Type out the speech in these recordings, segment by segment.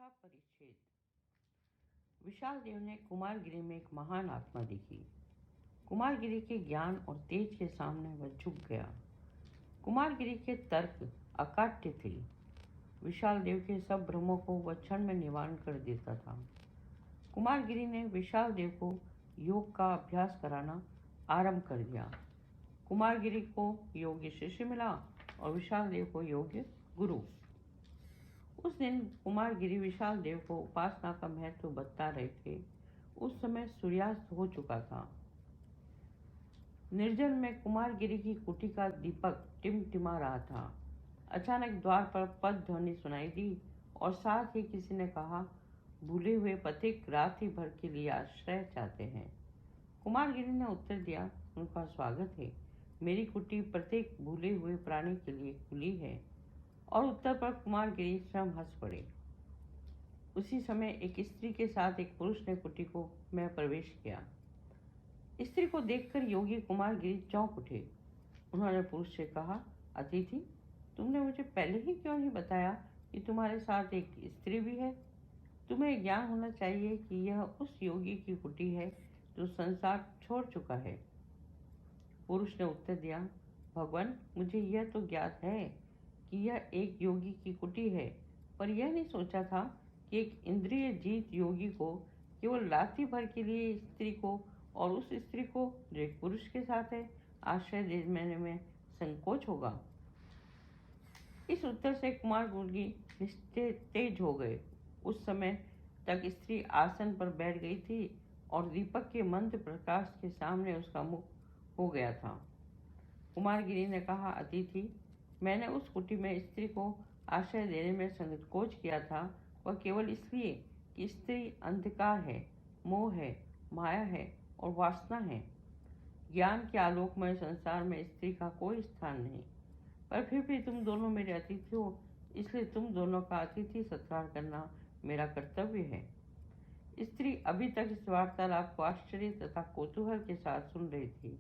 चौथा परिच्छेद। विशाल देव ने कुमारगिरी में एक महान आत्मा देखी। कुमारगिरी के ज्ञान और तेज के सामने वह झुक गया। कुमारगिरी के तर्क अकाट्य थे। विशाल देव के सब भ्रमों को वह क्षण में निवारण कर देता था। कुमारगिरी ने विशाल देव को योग का अभ्यास कराना आरंभ कर दिया। कुमारगिरी को योग्य शिष्य मिला और विशाल देव को योग्य गुरु। उस दिन कुमारगिरी विशाल देव को उपासना का महत्व बता रहे थे। उस समय सूर्यास्त हो चुका था। निर्जन में कुमारगिरी की कुटी का दीपक टिमटिमा रहा था। अचानक द्वार पर पद ध्वनि सुनाई दी और साथ ही किसी ने कहा, भूले हुए पथिक रात ही भर के लिए आश्रय चाहते हैं। कुमारगिरी ने उत्तर दिया, उनका स्वागत है। मेरी कुटी प्रत्येक भूले हुए प्राणी के लिए खुली है। और उत्तर पर कुमारगिरी स्वयं हंस पड़े। उसी समय एक स्त्री के साथ एक पुरुष ने कुटी को में प्रवेश किया। स्त्री को देखकर योगी कुमारगिरी चौंक उठे। उन्होंने पुरुष से कहा, अतिथि, तुमने मुझे पहले ही क्यों नहीं बताया कि तुम्हारे साथ एक स्त्री भी है? तुम्हें ज्ञान होना चाहिए कि यह उस योगी की कुटी है जो संसार छोड़ चुका है। पुरुष ने उत्तर दिया, भगवान, मुझे यह तो ज्ञात है कि यह एक योगी की कुटी है, पर यह नहीं सोचा था कि एक इंद्रिय जीत योगी को केवल रात्रि भर के लिए स्त्री को और उस स्त्री को जो एक पुरुष के साथ है आश्रय देने में संकोच होगा। इस उत्तर से कुमार गुर्गी तेज हो गए। उस समय तक स्त्री आसन पर बैठ गई थी और दीपक के मंद प्रकाश के सामने उसका मुख हो गया था। कुमारगिरी ने कहा, अतिथि, मैंने उस कुटी में स्त्री को आश्रय देने में संकोच किया था, वह केवल इसलिए कि स्त्री अंधकार है, मोह है, माया है और वासना है। ज्ञान के आलोकमय संसार में स्त्री का कोई स्थान नहीं, पर फिर भी तुम दोनों मेरे अतिथि हो, इसलिए तुम दोनों का अतिथि सत्कार करना मेरा कर्तव्य है। स्त्री अभी तक इस वार्तालाप को आश्चर्य तथा कौतूहल के साथ सुन रही थी।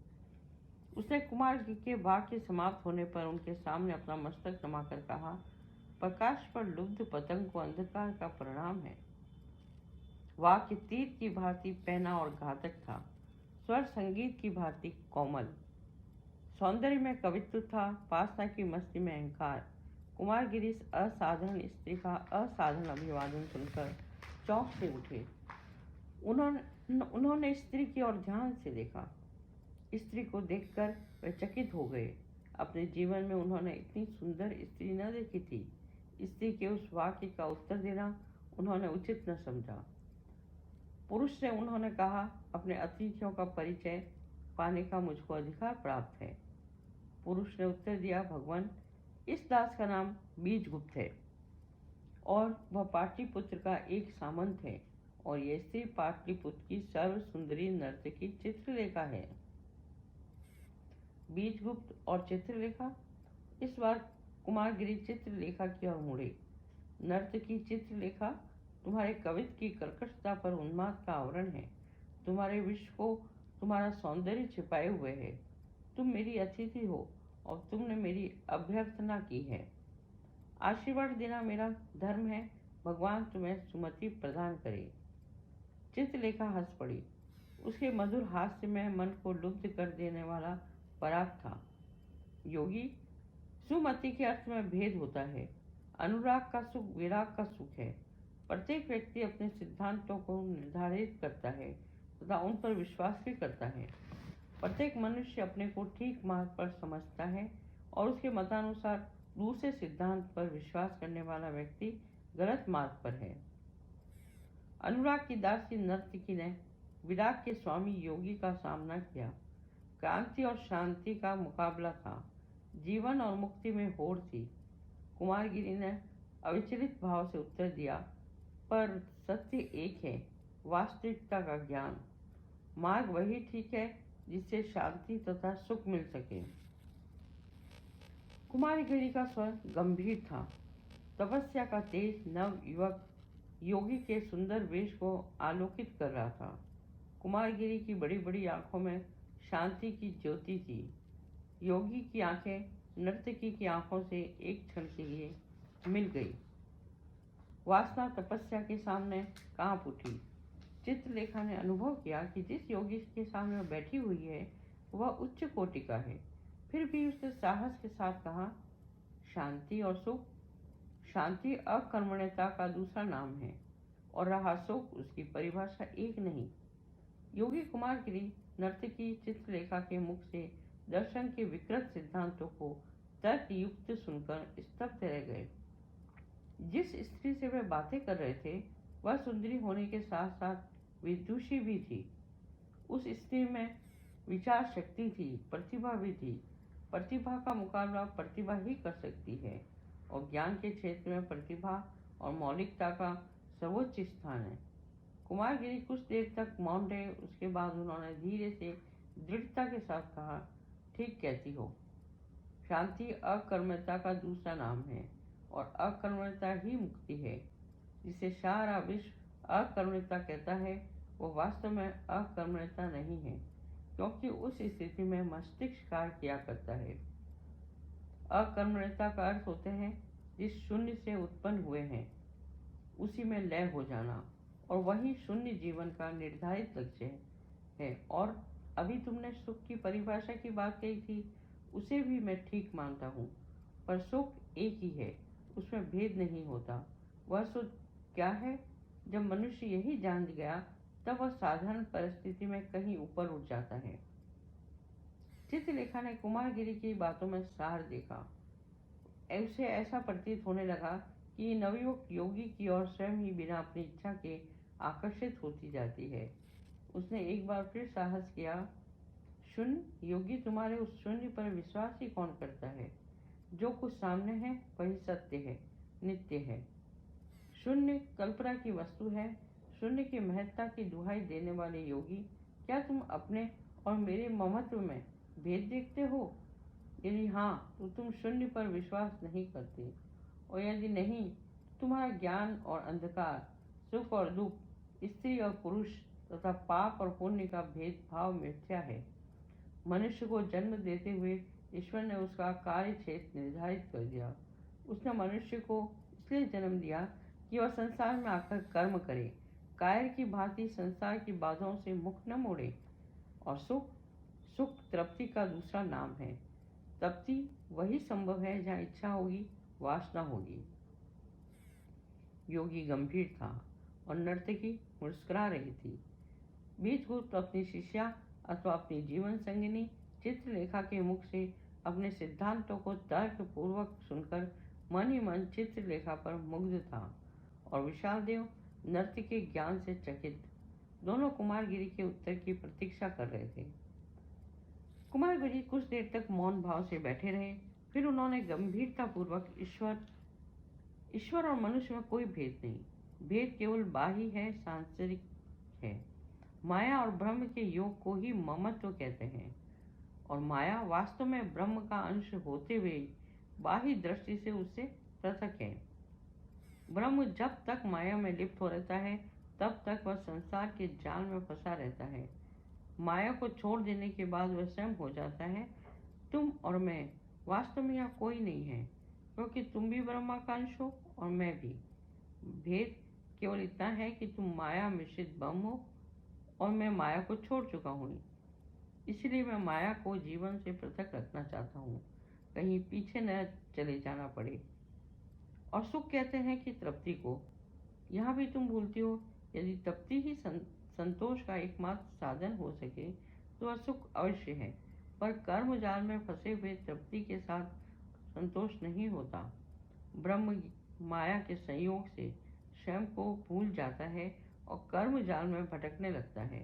उसने कुमार के वाक्य समाप्त होने पर उनके सामने अपना मस्तक नमाकर कहा, प्रकाश पर लुब्ध पतंग को अंधकार का परिणाम है। वाक्य तीर की भांति पहना और घातक था। स्वर संगीत की भांति कोमल। सौंदर्य में कवित्व था, वासना की मस्ती में अहंकार। कुमारगिरी इस असाधारण स्त्री का असाधारण अभिवादन सुनकर चौंक से उठे। उन्होंने स्त्री की ओर ध्यान से देखा। स्त्री को देखकर वे चकित हो गए। अपने जीवन में उन्होंने इतनी सुंदर स्त्री न देखी थी। स्त्री के उस वाक्य का उत्तर देना उन्होंने उचित न समझा। पुरुष से उन्होंने कहा, अपने अतिथियों का परिचय पाने का मुझको अधिकार प्राप्त है। पुरुष ने उत्तर दिया, भगवान, इस दास का नाम बीजगुप्त है और वह पाटलिपुत्र का एक सामंत है और यह स्त्री पाटलिपुत्र की सर्व सुंदरी नर्तकी चित्रलेखा है। बीजगुप्त और चित्रलेखा। इस बार कुमारगिरी चित्रलेखा की ओर मुड़े। नर्तकी चित्रलेखा, तुम्हारे कवित्व की कर्कशता पर उन्माद का आवरण है। तुम्हारे विश्व को तुम्हारा सौंदर्य छिपाए हुए है। तुम मेरी अतिथि हो और तुमने मेरी अभ्यर्थना की है। आशीर्वाद देना मेरा धर्म है। भगवान तुम्हें सुमति प्रदान करे। चित्रलेखा हंस पड़ी। उसके मधुर हास्य में मन को लुब्ध कर देने वाला पराग था। योगी, सुमति के अर्थ में भेद होता है। अनुराग का सुख विराग का सुख है। प्रत्येक व्यक्ति अपने सिद्धांतों को निर्धारित करता है तथा उन पर विश्वास भी करता है। प्रत्येक मनुष्य अपने को ठीक मार्ग पर समझता है और उसके मतानुसार दूसरे सिद्धांत पर विश्वास करने वाला व्यक्ति गलत मार्ग पर है। अनुराग की दासी नर्तकी ने विराग के स्वामी योगी का सामना किया। क्रांति और शांति का मुकाबला था। जीवन और मुक्ति में होड़ थी। कुमारगिरी ने अविचलित भाव से उत्तर दिया, पर सत्य एक है, वास्तविकता का ज्ञान। मार्ग वही ठीक है जिससे शांति तथा सुख मिल सके। कुमारगिरी का स्वर गंभीर था। तपस्या का तेज नव युवक योगी के सुंदर वेश को आलोकित कर रहा था। कुमारगिरी की बड़ी बड़ी आंखों में शांति की ज्योति थी। योगी की आंखें नर्तकी की आंखों से एक क्षण के लिए मिल गई। वासना तपस्या के सामने कांप उठी। चित्रलेखा ने अनुभव किया कि जिस योगी के सामने वह बैठी हुई है वह उच्च कोटि का है। फिर भी उसने साहस के साथ कहा, शांति और सुख। शांति अकर्मण्यता का दूसरा नाम है और रहा सुख उसकी परिभाषा एक नहीं। योगी कुमारगिरी नर्तकी चित्रलेखा के मुख से दर्शन के विकृत सिद्धांतों को तर्क युक्त सुनकर स्तब्ध रह गए। जिस स्त्री से वे बातें कर रहे थे वह सुंदरी होने के साथ साथ विदुषी भी थी। उस स्त्री में विचार शक्ति थी, प्रतिभा भी थी। प्रतिभा का मुकाबला प्रतिभा ही कर सकती है और ज्ञान के क्षेत्र में प्रतिभा और मौलिकता का सर्वोच्च स्थान है। कुमारगिरी कुछ देर तक मौन रहे। उसके बाद उन्होंने धीरे से दृढ़ता के साथ कहा, ठीक कहती हो। शांति अकर्मण्यता का दूसरा नाम है और अकर्मण्यता ही मुक्ति है। जिसे सारा विश्व अकर्मण्यता कहता है वो वास्तव में अकर्मण्यता नहीं है, क्योंकि उस स्थिति में मस्तिष्क कार्य किया करता है। अकर्मण्यता का अर्थ होते हैं जिस शून्य से उत्पन्न हुए हैं उसी में लय हो जाना, और वही शून्य जीवन का निर्धारित लक्ष्य है। और अभी तुमने सुख की परिभाषा की बात कही थी, उसे भी मैं ठीक मानता हूँ, पर सुख एक ही है, उसमें भेद नहीं होता। वह सुख क्या है? जब मनुष्य यही जान गया तब वह साधारण परिस्थिति में कहीं ऊपर उठ जाता है। चित्रलेखा ने कुमारगिरी की बातों में सार देखा। उसे ऐसा प्रतीत होने लगा कि नवयुवक योगी की ओर स्वयं ही बिना अपनी इच्छा के आकर्षित होती जाती है। उसने एक बार फिर साहस किया, शून्य। योगी, तुम्हारे उस शून्य पर विश्वास ही कौन करता है? जो कुछ सामने है वही सत्य है, नित्य है। शून्य कल्पना की वस्तु है। शून्य की महत्ता की दुहाई देने वाले योगी, क्या तुम अपने और मेरे ममत्व में भेद देखते हो? यदि हाँ तो तुम शून्य पर विश्वास नहीं करते, और यदि नहीं तुम्हारा ज्ञान और अंधकार, सुख और दुख, स्त्री और पुरुष तथा पाप और पुण्य का भेदभाव मिथ्या है। मनुष्य को जन्म देते हुए ईश्वर ने उसका कार्य क्षेत्र निर्धारित कर दिया। उसने मनुष्य को इसलिए जन्म दिया कि वह संसार में आकर कर्म करे, कायर की भांति संसार की बाधाओं से मुख न मोड़े। और सुख तृप्ति का दूसरा नाम है। तृप्ति वही संभव है जहाँ इच्छा होगी, वासना होगी। योगी गंभीर था और नर्तकी मुस्कुरा रही थी। बीजगुप्त अपनी शिष्या अथवा अपनी जीवन संगिनी चित्रलेखा के मुख से अपने सिद्धांतों को तर्क पूर्वक सुनकर मन ही मन चित्रलेखा पर मुग्ध था, और विशाल देव नृत्य के ज्ञान से चकित। दोनों कुमारगिरी के उत्तर की प्रतीक्षा कर रहे थे। कुमारगिरी कुछ देर तक मौन भाव से बैठे रहे। फिर उन्होंने गंभीरता पूर्वक, ईश्वर और मनुष्य में कोई भेद नहीं। भेद केवल बाह्य है, सांसारिक है। माया और ब्रह्म के योग को ही ममत्व कहते हैं, और माया वास्तव में ब्रह्म का अंश होते हुए बाह्य दृष्टि से उससे पृथक है। ब्रह्म जब तक माया में लिप्त हो रहता है तब तक वह संसार के जाल में फंसा रहता है। माया को छोड़ देने के बाद वह स्वयं हो जाता है। तुम और मैं वास्तव में यहाँ कोई नहीं है, क्योंकि तुम भी ब्रह्मा का अंश हो और मैं भी। भेद केवल इतना है कि तुम माया मिश्रित ब्रह्म हो और मैं माया को छोड़ चुका हूँ। इसलिए मैं माया को जीवन से पृथक रखना चाहता हूँ, कहीं पीछे न चले जाना पड़े। और सुख कहते हैं कि तृप्ति को। यहाँ भी तुम भूलती हो। यदि तृप्ति ही संतोष का एकमात्र साधन हो सके तो वह सुख अवश्य है, पर कर्म जाल में फंसे हुए तृप्ति के साथ संतोष नहीं होता। ब्रह्म माया के संयोग से स्वयं को भूल जाता है और कर्म जाल में भटकने लगता है,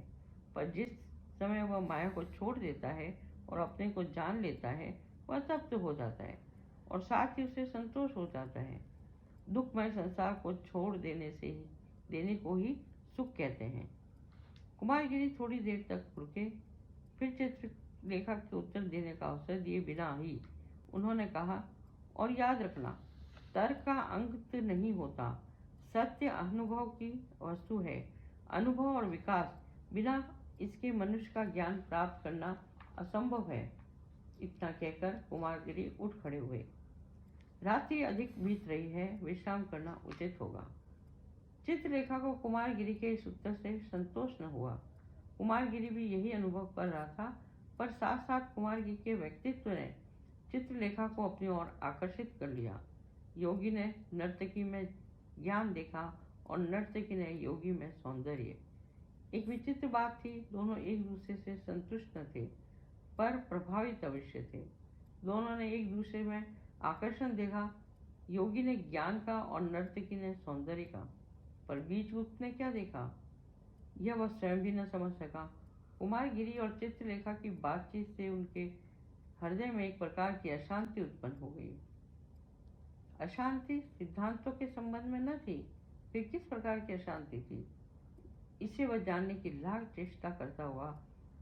पर जिस समय वह माया को छोड़ देता है और अपने को जान लेता है वह तप्त हो जाता है, और साथ ही उसे संतोष हो जाता है। दुखमय संसार को छोड़ देने को ही सुख कहते हैं। कुमारगिरी थोड़ी देर तक रुके, फिर चित्रलेखा के उत्तर देने का अवसर दिए बिना ही उन्होंने कहा, और याद रखना, तर्क का अंत नहीं होता। सत्य अनुभव की वस्तु है। अनुभव और विकास बिना इसके मनुष्य का ज्ञान प्राप्त करना असंभव है। इतना कहकर कुमारगिरी उठ खड़े हुए। रात्रि अधिक बीत रही है, विश्राम करना उचित होगा। चित्रलेखा को कुमारगिरी के इस उत्तर से संतोष न हुआ। कुमारगिरी भी यही अनुभव कर रहा था, पर साथ साथ कुमारगिरी के व्यक्तित्व ने चित्रलेखा को अपनी ओर आकर्षित कर लिया। योगी ने नर्तकी में ज्ञान देखा और नर्तकी ने योगी में सौंदर्य। एक विचित्र बात थी, दोनों एक दूसरे से संतुष्ट न थे, पर प्रभावित अवश्य थे। दोनों ने एक दूसरे में आकर्षण देखा, योगी ने ज्ञान का और नर्तकी ने सौंदर्य का। पर बीजगुप्त ने क्या देखा, यह वह स्वयं भी न समझ सका। कुमारगिरी और चित्रलेखा की बातचीत से उनके हृदय में एक प्रकार की अशांति उत्पन्न हो गई। अशांति सिद्धांतों के संबंध में न थी, फिर किस प्रकार की अशांति थी, इसे वह जानने की लाख चेष्टा करता हुआ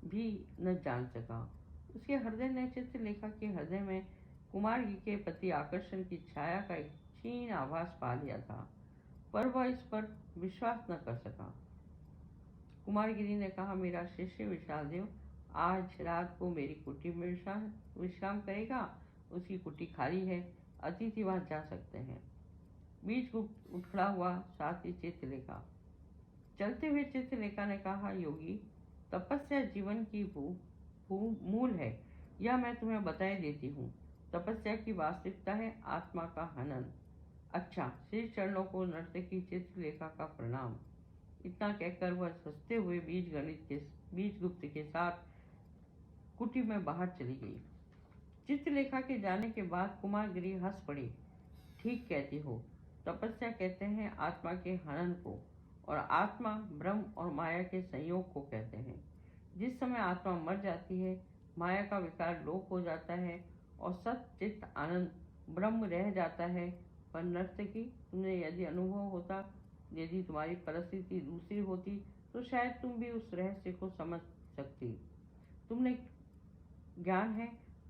भी न जान सका। उसके हृदय ने चित्रलेखा के हृदय में कुमारगिरी के प्रति आकर्षण की छाया का एक क्षीण आभास पा लिया था, पर वह इस पर विश्वास न कर सका। कुमारगिरी ने कहा, मेरा शिष्य विशाल देव आज रात को मेरी कुटी में विश्राम करेगा। उसकी कुटी खाली है, अतिथि वहां जा सकते हैं। बीजगुप्त उठ खड़ा हुआ, साथ ही चित्रलेखा। चलते हुए चित्रलेखा ने कहा, योगी, तपस्या जीवन की मूल है, यह मैं तुम्हें बताए देती हूँ। तपस्या की वास्तविकता है आत्मा का हनन। अच्छा, श्री चरणों को नर्तकी चित्रलेखा का प्रणाम। इतना कहकर वह हंसते हुए बीजगुप्त के साथ कुटी में बाहर चली गई। चित्रलेखा के जाने के बाद कुमारगिरी हंस पड़ी। ठीक कहती हो, तपस्या कहते हैं आत्मा के हनन को, और आत्मा ब्रह्म और माया के संयोग को कहते हैं। जिस समय आत्मा मर जाती है, माया का विकार लोप हो जाता है और सच्चित आनंद ब्रह्म रह जाता है। पर नर्तकी, तुम्हें यदि अनुभव होता, यदि तुम्हारी परिस्थिति दूसरी होती, तो शायद तुम भी उस रहस्य को समझ सकती। तुमने ज्ञान है,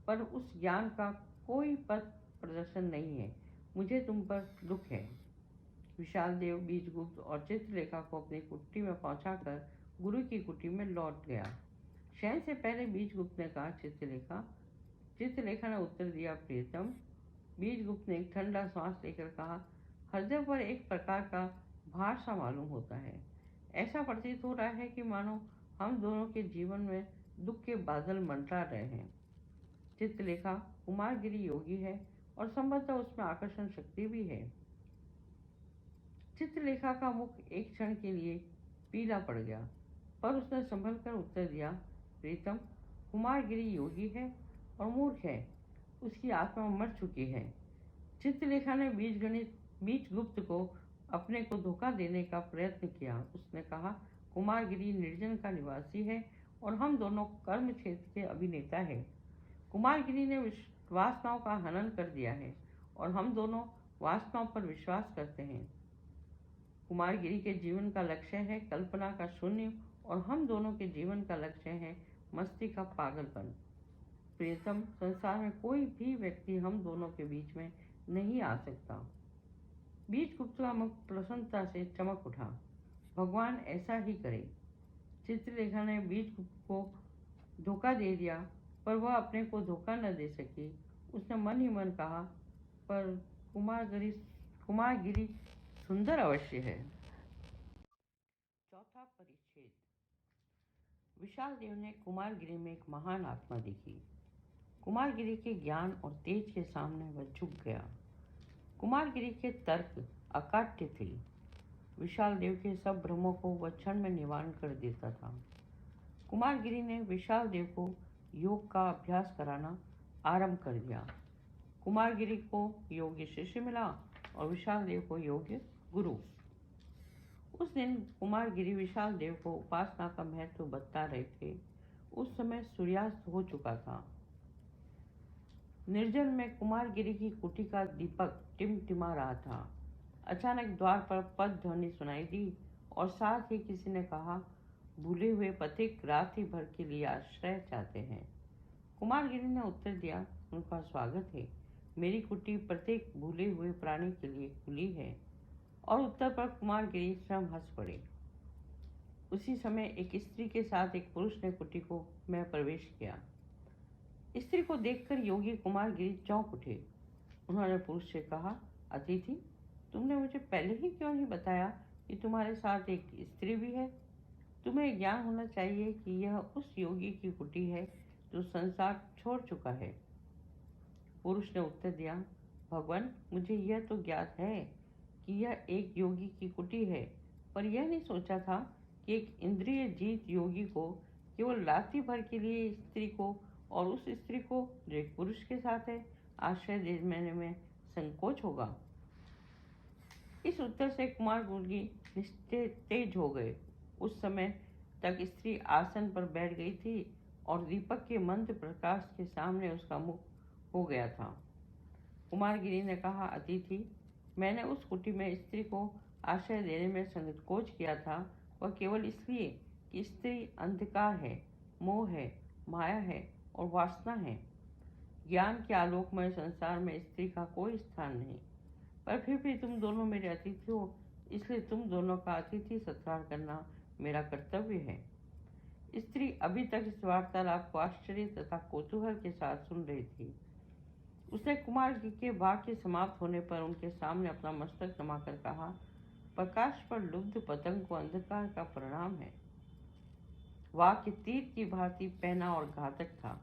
पर उस ज्ञान का कोई पथ प्रदर्शन नहीं है। मुझे तुम पर दुख है। विशाल देव बीजगुप्त और चित्रलेखा को अपनी कुटी में पहुंचाकर गुरु की कुटी में लौट गया। शयन से पहले बीजगुप्त ने कहा, चित्रलेखा ने उत्तर दिया, प्रियतम। बीजगुप्त ने एक ठंडा सांस लेकर कहा, हृदय पर एक प्रकार का भार सा मालूम होता है। ऐसा प्रतीत हो रहा है कि मानो हम दोनों के जीवन में दुख के बादल मंडरा रहे हैं। चित्रलेखा, कुमारगिरी योगी है और संभवतः उसमें आकर्षण शक्ति भी है। चित्रलेखा का मुख एक क्षण के लिए पीला पड़ गया, पर उसने संभल कर उत्तर दिया, प्रीतम, कुमारगिरी योगी है और मूर्ख है, उसकी आत्मा मर चुकी है। चित्रलेखा ने बीजगुप्त को अपने को धोखा देने का प्रयत्न किया। उसने कहा, कुमारगिरी निर्जन का निवासी है और हम दोनों कर्म क्षेत्र के अभिनेता हैं। कुमारगिरी ने वासनाओं का हनन कर दिया है और हम दोनों वासनाओं पर विश्वास करते हैं। कुमारगिरी के जीवन का लक्ष्य है कल्पना का शून्य और हम दोनों के जीवन का लक्ष्य है मस्ती का पागलपन। प्रियतम, संसार में कोई भी व्यक्ति हम दोनों के बीच में नहीं आ सकता। बीजगुप्त का मुख प्रसन्नता से चमक उठा। भगवान ऐसा ही करे। चित्रलेखा ने बीजगुप्त को धोखा दे दिया, पर वह अपने को धोखा न दे सकी। उसने मन ही मन कहा, पर कुमारगिरी सुंदर अवश्य है। चौथा परिच्छेद। विशाल देव ने कुमारगिरी में एक महान आत्मा देखी। कुमारगिरी के ज्ञान और तेज के सामने वह झुक गया। कुमारगिरी के तर्क अकाट्य थे। विशाल देव के सब भ्रमों को वह क्षण में निवारण कर देता था। कुमारगिरी ने विशाल देव को योग का अभ्यास कराना आरंभ कर दिया। कुमारगिरी को योग्य शिष्य मिला और विशाल देव को योग्य गुरु। उस दिन कुमारगिरी विशाल देव को उपासना का महत्व बता रहे थे। उस समय सूर्यास्त हो चुका था। निर्जन में कुमारगिरी की कुटी का दीपक टिमटिमा रहा था। अचानक द्वार पर पद ध्वनि सुनाई दी और साथ ही किसी ने कहा, भूले हुए पथिक रात्रि भर के लिए आश्रय चाहते हैं। कुमारगिरी ने उत्तर दिया, उनका स्वागत है। मेरी कुटी प्रत्येक भूले हुए प्राणी के लिए खुली है। और उत्तर पर कुमारगिरी स्वयं हंस पड़े। उसी समय एक स्त्री के साथ एक पुरुष ने कुटी में प्रवेश किया। स्त्री को देखकर योगी कुमारगिरी चौंक उठे। उन्होंने पुरुष से कहा, अतिथि, तुमने मुझे पहले ही क्यों नहीं बताया कि तुम्हारे साथ एक स्त्री भी है? तुम्हें ज्ञान होना चाहिए कि यह उस योगी की कुटी है जो संसार छोड़ चुका है। पुरुष ने उत्तर दिया, भगवान, मुझे यह तो ज्ञात है कि यह एक योगी की कुटी है, पर यह नहीं सोचा था कि एक इंद्रिय जीत योगी को केवल रात्रि भर के लिए स्त्री को, और उस स्त्री को जो एक पुरुष के साथ है, आश्रय देने में संकोच होगा। इस उत्तर से कुमार गुर्गी निस्तेज हो गए। उस समय तक स्त्री आसन पर बैठ गई थी और दीपक के मंद प्रकाश के सामने उसका मुख हो गया था। कुमारगिरी ने कहा, अतिथि, मैंने उस कुटी में स्त्री को आश्रय देने में संकोच किया था, वह केवल इसलिए कि स्त्री अंधकार है, मोह है, माया है और वासना है। ज्ञान के आलोकमय संसार में स्त्री का कोई स्थान नहीं, पर फिर भी तुम दोनों मेरे अतिथि हो, इसलिए तुम दोनों का अतिथि सत्कार करना मेरा कर्तव्य है। स्त्री अभी तक इस वार्तालाप को आश्चर्य तथा कौतूहल के साथ सुन रही थी। उसने कुमार के वाक्य समाप्त होने पर उनके सामने अपना मस्तक नमाकर कहा, प्रकाश पर लुब्ध पतंग को अंधकार का परिणाम है। वाक्य तीर की भांति पहना और घातक था,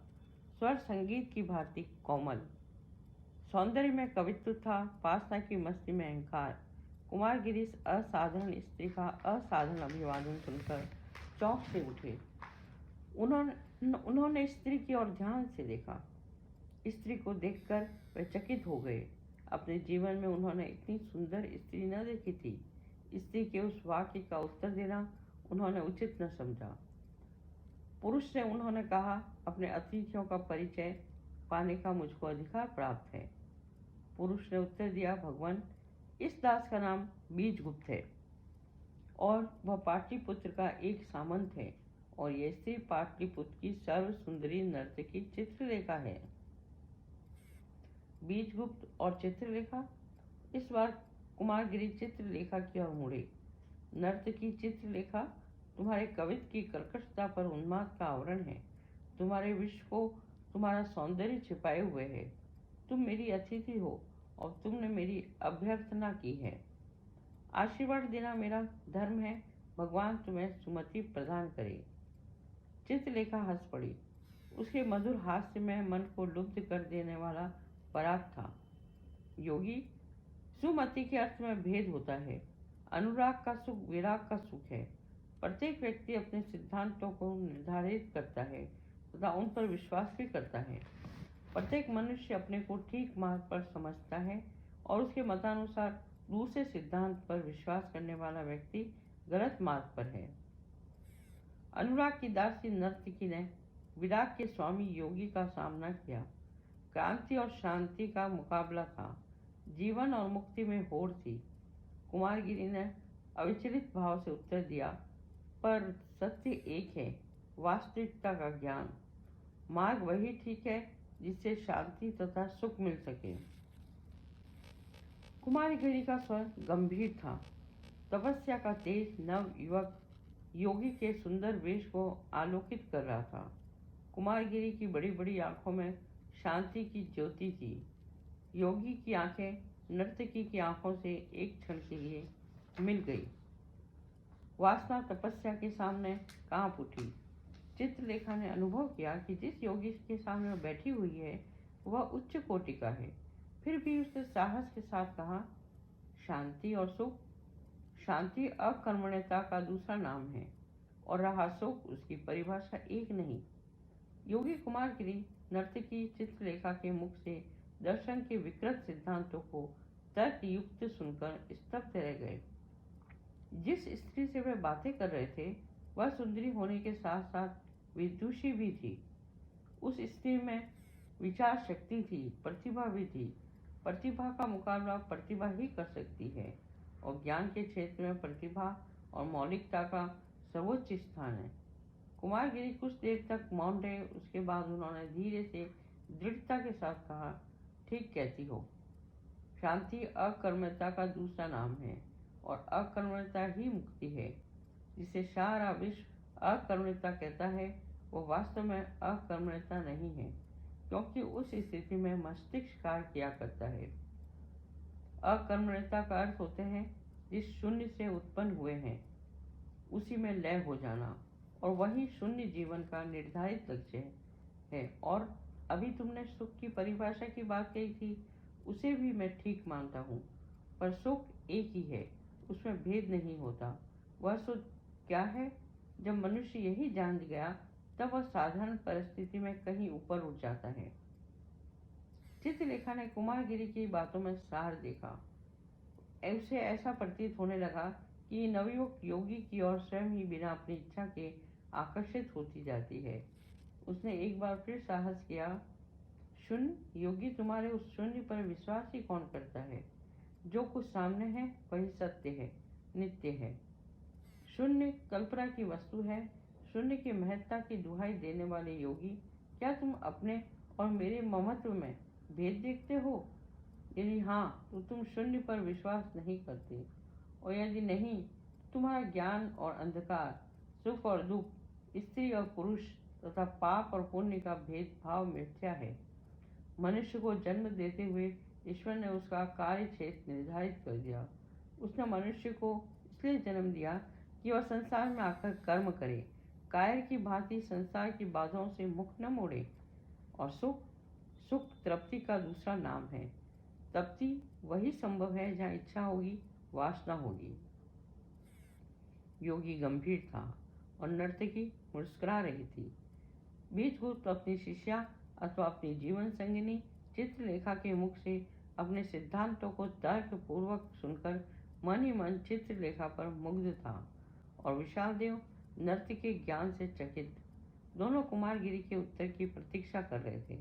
स्वर संगीत की भांति कोमल। सौंदर्य में कवित्व था, वासना की मस्ती में अहंकार। कुमारगिरी इस असाधारण स्त्री का असाधारण अभिवादन सुनकर चौंक से उठे। उन्होंने स्त्री की ओर ध्यान से देखा। स्त्री को देखकर वे चकित हो गए। अपने जीवन में उन्होंने इतनी सुंदर स्त्री न देखी थी। स्त्री के उस वाक्य का उत्तर देना उन्होंने उचित न समझा। पुरुष से उन्होंने कहा, अपने अतिथियों का परिचय पाने का मुझको अधिकार प्राप्त है। पुरुष ने उत्तर दिया, भगवान, इस दास का नाम बीजगुप्त है और वह पाटलिपुत्र का एक सामंत है, और यह स्त्री पाटलिपुत्र की सर्व सुंदरी नर्तकी चित्रलेखा है। बीजगुप्त और चित्रलेखा? इस बार कुमारगिरी चित्रलेखा की ओर मुड़े। नर्तकी चित्रलेखा, तुम्हारे कवित्व की कर्कशता पर उन्माद का आवरण है। तुम्हारे विश्व को तुम्हारा सौंदर्य छिपाए हुए है। तुम मेरी अतिथि हो और तुमने मेरी अभ्यर्थना की है। आशीर्वाद देना मेरा धर्म है। भगवान तुम्हें सुमति प्रदान करे। चित्रलेखा हंस पड़ी। उसके मधुर हास्य में मन को लुब्ध कर देने वाला पराग था। योगी, सुमति के अर्थ में भेद होता है। अनुराग का सुख विराग का सुख है। प्रत्येक व्यक्ति अपने सिद्धांतों को निर्धारित करता है तथा उन पर विश्वास भी करता है। प्रत्येक मनुष्य अपने को ठीक मार्ग पर समझता है और उसके मतानुसार दूसरे सिद्धांत पर विश्वास करने वाला व्यक्ति गलत मार्ग पर है। अनुराग की दासी नर्तकी ने विराग के स्वामी योगी का सामना किया। क्रांति और शांति का मुकाबला था। जीवन और मुक्ति में होड़ थी। कुमारगिरी ने अविचलित भाव से उत्तर दिया, पर सत्य एक है, वास्तविकता का ज्ञान। मार्ग वही ठीक है जिससे शांति तथा सुख मिल सके। कुमारगिरी का स्वर गंभीर था। तपस्या का तेज नव युवक योगी के सुंदर वेश को आलोकित कर रहा था। कुमारगिरी की बड़ी बड़ी आंखों में शांति की ज्योति थी। योगी की आंखें नर्तकी की आंखों से एक क्षण के लिए मिल गई। वासना तपस्या के सामने कांप उठी। चित्रलेखा ने अनुभव किया कि जिस योगी के सामने बैठी हुई है वह उच्च कोटि का है। फिर भी उसने साहस के साथ कहा, शांति और सुख। शांति अकर्मण्यता का दूसरा नाम है और रहा सुख उसकी परिभाषा एक नहीं। योगी कुमारगिरी नर्तकी चित्रलेखा के मुख से दर्शन के विकृत सिद्धांतों को तर्क युक्त सुनकर स्तब्ध रह गए। जिस स्त्री से वे बातें कर रहे थे वह सुंदरी होने के साथ साथ विदुषी भी थी। उस स्त्री में विचार शक्ति थी, प्रतिभा भी थी। प्रतिभा का मुकाबला प्रतिभा ही कर सकती है और ज्ञान के क्षेत्र में प्रतिभा और मौलिकता का सर्वोच्च स्थान है। कुमारगिरी कुछ देर तक मौन रहे। उसके बाद उन्होंने धीरे से दृढ़ता के साथ कहा, ठीक कहती हो। शांति अकर्मण्यता का दूसरा नाम है और अकर्मण्यता ही मुक्ति है। जिसे सारा विश्व अकर्मण्यता कहता है वो वास्तव में अकर्मण्यता नहीं है, क्योंकि उस स्थिति में मस्तिष्क कार्य किया करता है। अकर्मण्यता का अर्थ होते हैं जिस शून्य से उत्पन्न हुए हैं उसी में लय हो जाना, और वही शून्य जीवन का निर्धारित लक्ष्य है। और अभी तुमने सुख की परिभाषा की बात कही थी, उसे भी मैं ठीक मानता हूँ, पर सुख एक ही है, उसमें भेद नहीं होता। वह सुख क्या है? जब मनुष्य यही जान गया तब वह साधारण परिस्थिति में कहीं ऊपर उठ जाता है। चित्रलेखा ने कुमारगिरी की बातों में सार देखा। उसे ऐसा प्रतीत होने लगा कि नवयुवक योगी की ओर स्वयं ही बिना अपनी इच्छा के आकर्षित होती जाती है। उसने एक बार फिर साहस किया, शून्य योगी, तुम्हारे उस शून्य पर विश्वास ही कौन करता है? जो कुछ सामने है वही सत्य है, नित्य है। शून्य कल्पना की वस्तु है। शून्य की महत्ता की दुहाई देने वाले योगी, क्या तुम अपने और मेरे ममत्व में भेद देखते हो? यदि हाँ, तो तुम शून्य पर विश्वास नहीं करते, और यदि नहीं, तुम्हारा ज्ञान और अंधकार, सुख और दुख, स्त्री और पुरुष तथा पाप और पुण्य का भेदभाव मिथ्या है। मनुष्य को जन्म देते हुए ईश्वर ने उसका कार्य क्षेत्र निर्धारित कर दिया। उसने मनुष्य को इसलिए जन्म दिया कि वह संसार में आकर कर्म करे, कायर की भांति संसार की बाधाओं से मुख न मोड़े। और सुख तृप्ति का दूसरा नाम है। तृप्ति वही संभव है जहाँ इच्छा होगी, वासना होगी। योगी गंभीर था और नर्तकी मुस्कुरा रही थी। बीजगुप्त अपनी शिष्या अथवा अपनी जीवन संगिनी चित्रलेखा के मुख से अपने सिद्धांतों को तर्क पूर्वक सुनकर मन ही मन चित्रलेखा पर मुग्ध था, और विशाल देव नृत्य के ज्ञान से चकित। दोनों कुमारगिरी के उत्तर की प्रतीक्षा कर रहे थे।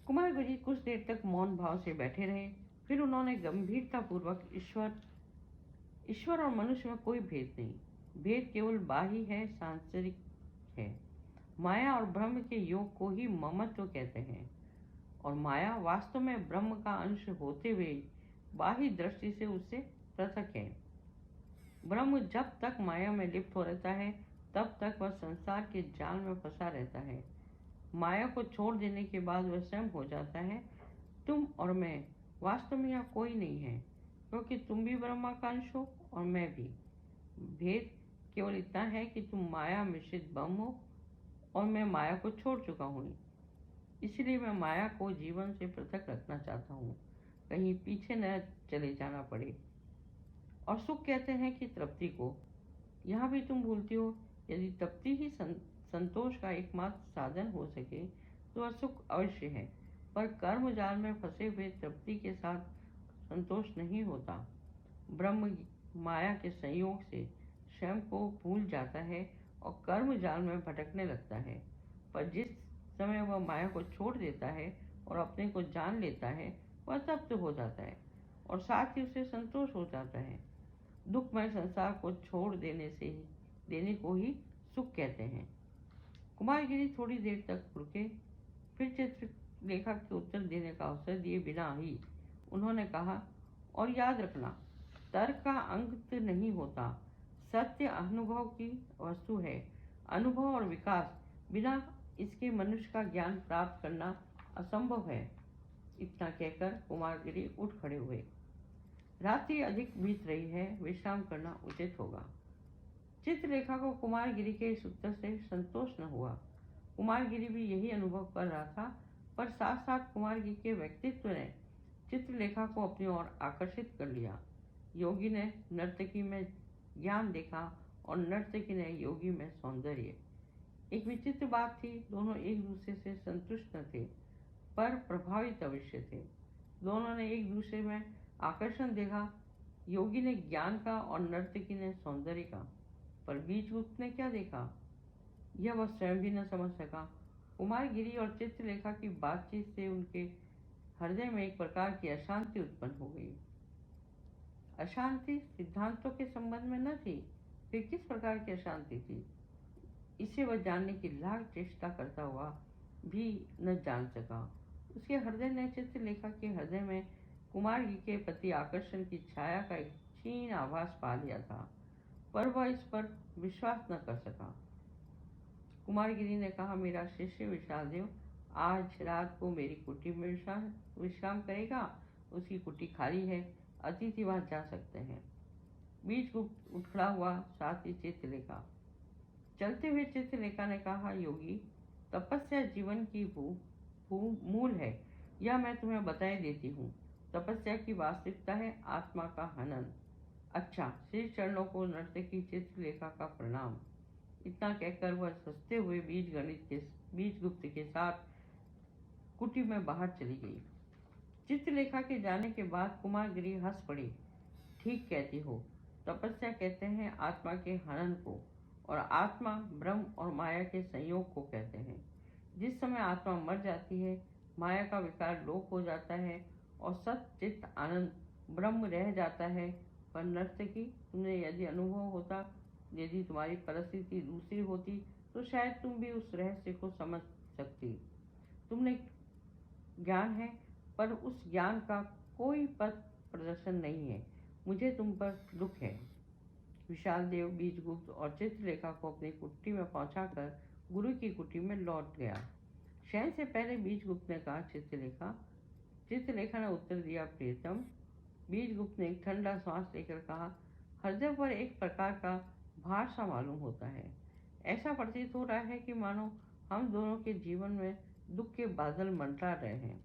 कुमारगिरी कुछ देर तक मौन भाव से बैठे रहे। फिर उन्होंने गंभीरता पूर्वक ईश्वर और मनुष्य में कोई भेद नहीं, भेद केवल बाह्य है, सांसारिक है। माया और ब्रह्म के योग को ही ममत्व कहते हैं, और माया वास्तव में ब्रह्म का अंश होते हुए बाह्य दृष्टि से उससे पृथक है। ब्रह्म जब तक माया में लिप्त हो रहता है तब तक वह संसार के जाल में फंसा रहता है। माया को छोड़ देने के बाद वह स्वयं हो जाता है। तुम और मैं वास्तव में यहाँ कोई नहीं है, क्योंकि तुम भी ब्रह्मा का अंश हो और मैं भी। भेद केवल इतना है कि तुम माया मिश्रित ब्रह्म हो और मैं माया को छोड़ चुका हूँ। इसलिए मैं माया को जीवन से पृथक रखना चाहता हूँ, कहीं पीछे न चले जाना पड़े। और सुख कहते हैं कि तृप्ति को। यहाँ भी तुम भूलती हो। यदि तृप्ति ही संतोष का एकमात्र साधन हो सके तो वह सुख अवश्य है, पर कर्म जाल में फंसे हुए तृप्ति के साथ संतोष नहीं होता। ब्रह्म माया के संयोग से स्वयं को भूल जाता है और कर्म जाल में भटकने लगता है, पर जिस समय वह माया को छोड़ देता है और अपने को जान लेता है, वह तृप्त हो जाता है और साथ ही उसे संतोष हो जाता है। दुखमय संसार को छोड़ देने को ही सुख कहते हैं। कुमारगिरी थोड़ी देर तक रुके, फिर चित्रलेखा के उत्तर देने का अवसर दिए बिना ही उन्होंने कहा, और याद रखना, तर्क का अंत नहीं होता। सत्य अनुभव की वस्तु है। अनुभव और विकास बिना इसके मनुष्य का ज्ञान प्राप्त करना असंभव है। इतना कहकर कुमारगिरी उठ खड़े हुए। रात्रि अधिक बीत रही है, विश्राम करना उचित होगा। चित्रलेखा को कुमारगिरी के इस उत्तर से संतोष न हुआ। कुमारगिरी भी यही अनुभव कर रहा था, पर साथ साथ कुमारगिरी के व्यक्तित्व ने चित्रलेखा को अपनी ओर आकर्षित कर लिया। योगी ने नर्तकी में ज्ञान देखा और नर्तकी ने योगी में सौंदर्य। एक विचित्र बात थी, दोनों एक दूसरे से संतुष्ट न थे, पर प्रभावित अवश्य थे। दोनों ने एक दूसरे में आकर्षण देखा। योगी ने ज्ञान का और नर्तकी ने सौंदर्य का, पर बीजगुप्त ने क्या देखा यह वह स्वयं भी न समझ सका। कुमारगिरी और चित्रलेखा की बातचीत से उनके हृदय में एक प्रकार की अशांति उत्पन्न हो गई। अशांति सिद्धांतों के संबंध में न थी, फिर किस प्रकार की अशांति थी, इसे वह जानने की लाख चेष्टा करता हुआ भी न जान सका। उसके हृदय ने चित्रलेखा के हृदय में कुमारगिरी के प्रति आकर्षण की छाया का एक क्षीण आभास पा लिया था, पर वह इस पर विश्वास न कर सका। कुमारगिरी ने कहा, मेरा शिष्य विशाल देव आज रात को मेरी कुटी में विश्राम करेगा। उसकी कुटी खाली है, अतिथि वहां जा सकते हैं। बीजगुप्त उठ खड़ा हुआ, साथ ही चित्रलेखा। चलते हुए चित्रलेखा ने कहा, योगी, तपस्या जीवन की मूल है, यह मैं तुम्हें बताए देती हूँ। तपस्या की वास्तविकता है आत्मा का हनन। अच्छा, श्री चरणों को नर्तकी चित्रलेखा का प्रणाम। इतना कहकर वह हंसते हुए बीजगुप्त के साथ कुटी में बाहर चली गई। चित्रलेखा के जाने के बाद कुमारगिरी हंस पड़ी। ठीक कहती हो, तपस्या कहते हैं आत्मा के हनन को, और आत्मा ब्रह्म और माया के संयोग को कहते हैं। जिस समय आत्मा मर जाती है, माया का विकार लोप हो जाता है और सत चित्त आनंद ब्रह्म रह जाता है। पर नर्तकी, तुमने यदि अनुभव होता, यदि तुम्हारी परिस्थिति दूसरी होती, तो शायद तुम भी उस रहस्य को समझ सकती। तुमने ज्ञान है, पर उस ज्ञान का कोई पथ प्रदर्शन नहीं है। मुझे तुम पर दुख है। विशाल देव बीजगुप्त और चित्रलेखा को अपनी कुटी में पहुंचाकर गुरु की कुटी में लौट गया। शयन से पहले बीजगुप्त ने कहा, चित्रलेखा। चित्रलेखा ने उत्तर दिया, प्रियतम। बीजगुप्त ने एक ठंडा सांस लेकर कहा, हृदय पर एक प्रकार का भार सा मालूम होता है। ऐसा प्रतीत हो रहा है कि मानो हम दोनों के जीवन में दुख के बादल मंडरा रहे हैं।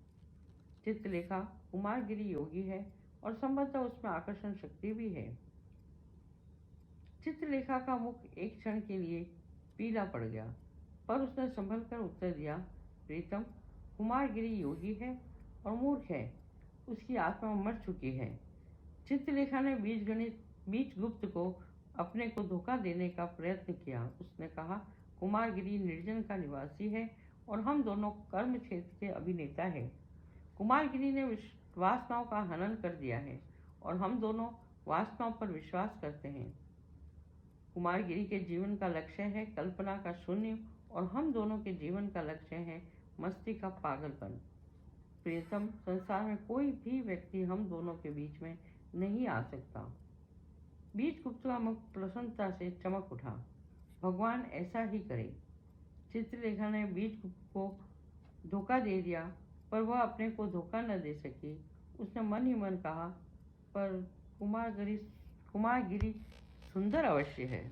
चित्रलेखा, कुमारगिरी योगी है और संभवतः उसमें आकर्षण शक्ति भी है। चित्रलेखा का मुख एक क्षण के लिए पीला पड़ गया, पर उसने संभल कर उत्तर दिया, प्रीतम, कुमारगिरी योगी है और मूर्ख है। उसकी आत्मा मर चुकी है। चित्रलेखा ने बीजगुप्त को अपने को धोखा देने का प्रयत्न किया। उसने कहा, कुमारगिरी निर्जन का निवासी है और हम दोनों कर्म क्षेत्र के अभिनेता हैं। कुमारगिरी ने वासनाओं का हनन कर दिया है और हम दोनों वासनाओं पर विश्वास करते हैं। कुमारगिरी के जीवन का लक्ष्य है कल्पना का शून्य और हम दोनों के जीवन का लक्ष्य है मस्ती का पागलपन। प्रियतम, संसार में कोई भी व्यक्ति हम दोनों के बीच में नहीं आ सकता। बीजगुप्त का मुख प्रसन्नता से चमक उठा। भगवान ऐसा ही करे। चित्रलेखा ने बीजगुप्त को धोखा दे दिया, पर वह अपने को धोखा न दे सकी। उसने मन ही मन कहा, पर कुमारगिरी सुंदर अवश्य है।